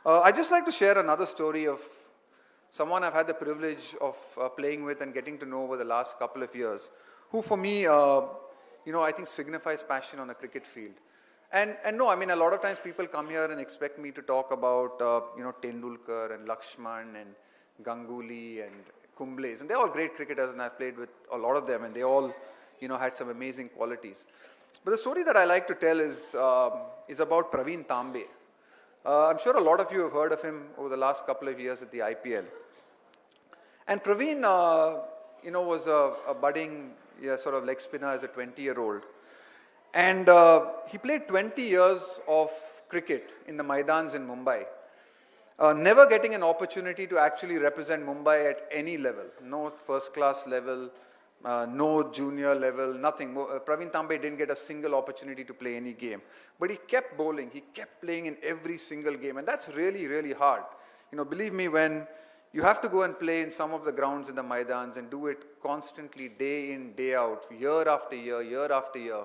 I'd just like to share another story of someone I've had the privilege of playing with and getting to know over the last couple of years, who for me, I think signifies passion on a cricket field. And no, I mean, a lot of times people come here and expect me to talk about, Tendulkar and Lakshman and Ganguly and Kumble's, and they're all great cricketers, and I've played with a lot of them, and they all, had some amazing qualities. But the story that I like to tell is about Pravin Tambe. I'm sure a lot of you have heard of him over the last couple of years at the IPL. And Pravin, was a budding sort of leg spinner as a 20-year-old. And he played 20 years of cricket in the Maidans in Mumbai, never getting an opportunity to actually represent Mumbai at any level. No first-class level, no junior level, nothing. Pravin Tambe didn't get a single opportunity to play any game. But he kept bowling, he kept playing in every single game, and that's really, really hard. Believe me, when you have to go and play in some of the grounds in the Maidans and do it constantly, day in, day out, year after year, year after year,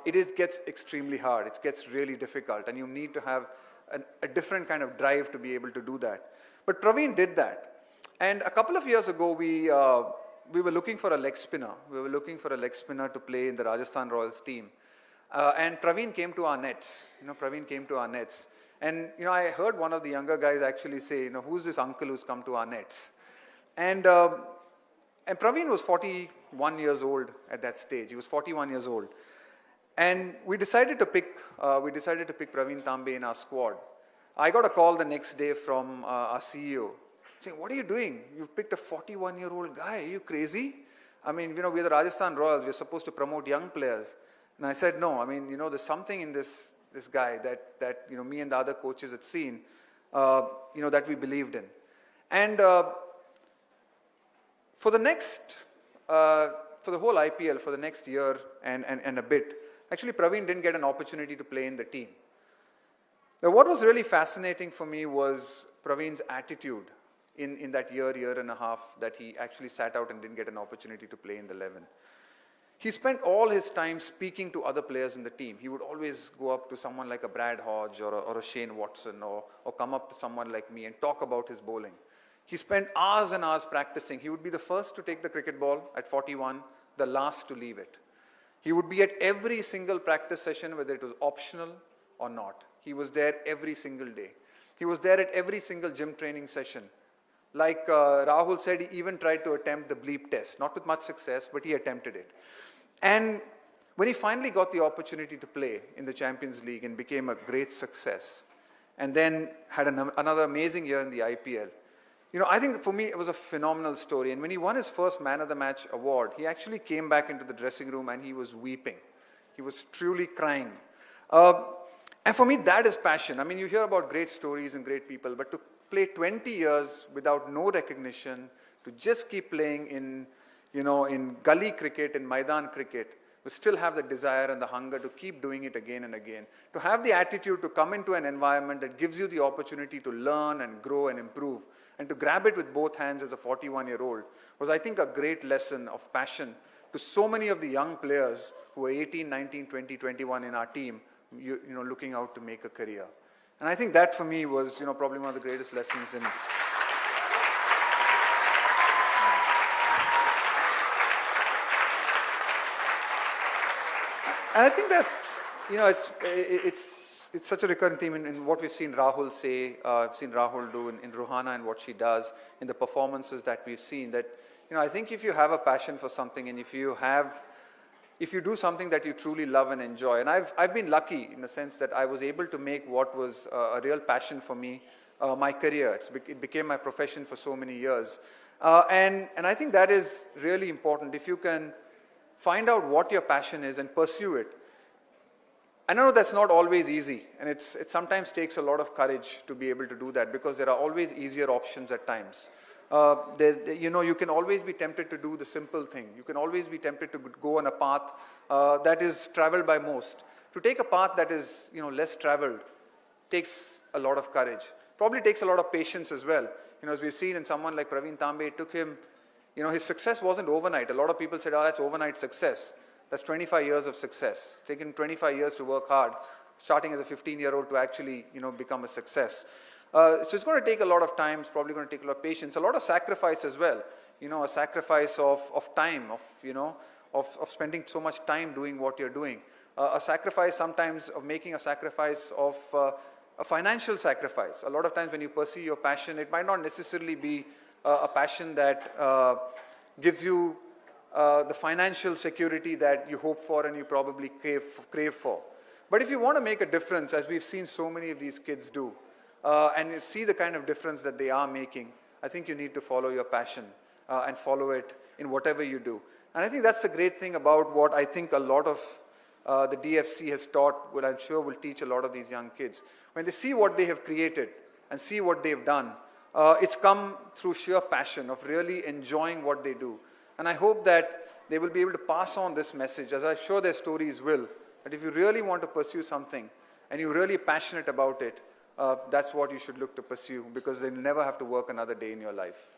it gets extremely hard. It gets really difficult, and you need to have a different kind of drive to be able to do that. But Pravin did that. And a couple of years ago, we were looking for a leg spinner. We were looking for a leg spinner to play in the Rajasthan Royals team. And Pravin came to our nets. Pravin came to our nets. And, I heard one of the younger guys actually say, who's this uncle who's come to our nets? And Pravin was 41 years old at that stage. He was 41 years old. And we decided to pick Pravin Tambe in our squad. I got a call the next day from our CEO saying, what are you doing? You've picked a 41-year-old guy. Are you crazy? I mean, we're the Rajasthan Royals. We're supposed to promote young players. And I said, no, I mean, there's something in this guy that me and the other coaches had seen, that we believed in. And for the whole IPL, for the next year and a bit, actually Pravin didn't get an opportunity to play in the team. Now, what was really fascinating for me was Pravin's attitude in that year and a half that he actually sat out and didn't get an opportunity to play in the 11. He spent all his time speaking to other players in the team. He would always go up to someone like a Brad Hodge or a Shane Watson or come up to someone like me and talk about his bowling. He spent hours and hours practicing. He would be the first to take the cricket ball at 41, the last to leave it. He would be at every single practice session, whether it was optional or not. He was there every single day. He was there at every single gym training session. Like Rahul said, he even tried to attempt the bleep test. Not with much success, but he attempted it. And when he finally got the opportunity to play in the Champions League and became a great success, and then had another amazing year in the IPL, I think for me it was a phenomenal story. And when he won his first Man of the Match award, he actually came back into the dressing room and he was weeping. He was truly crying. And for me, that is passion. I mean, you hear about great stories and great people, but to play 20 years without no recognition, to just keep playing in gully cricket, in Maidan cricket, we still have the desire and the hunger to keep doing it again and again. To have the attitude to come into an environment that gives you the opportunity to learn and grow and improve, and to grab it with both hands as a 41-year-old was, I think, a great lesson of passion to so many of the young players who are 18, 19, 20, 21 in our team, looking out to make a career. And I think that for me was, probably one of the greatest lessons in. And I think that's, it's such a recurrent theme in what we've seen Rahul say, I've seen Rahul do in Ruhana and what she does, in the performances that we've seen, that, I think if you have a passion for something and if you do something that you truly love and enjoy, and I've been lucky in the sense that I was able to make what was a real passion for me, my career. It became my profession for so many years. And I think that is really important. If you can find out what your passion is and pursue it. I know that's not always easy, and it sometimes takes a lot of courage to be able to do that, because there are always easier options at times. You can always be tempted to do the simple thing. You can always be tempted to go on a path that is traveled by most. To take a path that is less traveled takes a lot of courage. Probably takes a lot of patience as well. As we've seen in someone like Pravin Tambe, it took him, his success wasn't overnight. A lot of people said, oh, that's overnight success. That's 25 years of success. Taken 25 years to work hard, starting as a 15-year-old to actually, become a success. So it's going to take a lot of time, it's probably going to take a lot of patience, a lot of sacrifice as well. A sacrifice of time, of spending so much time doing what you're doing. A sacrifice sometimes of making a sacrifice of a financial sacrifice. A lot of times when you pursue your passion, it might not necessarily be a passion that gives you the financial security that you hope for and you probably crave for. But if you want to make a difference, as we've seen so many of these kids do, and you see the kind of difference that they are making, I think you need to follow your passion and follow it in whatever you do. And I think that's the great thing about what I think a lot of the DFC has taught, what I'm sure will teach a lot of these young kids. When they see what they have created and see what they've done, it's come through sheer passion of really enjoying what they do. And I hope that they will be able to pass on this message, as I'm sure their stories will, that if you really want to pursue something and you're really passionate about it, that's what you should look to pursue, because they'll never have to work another day in your life.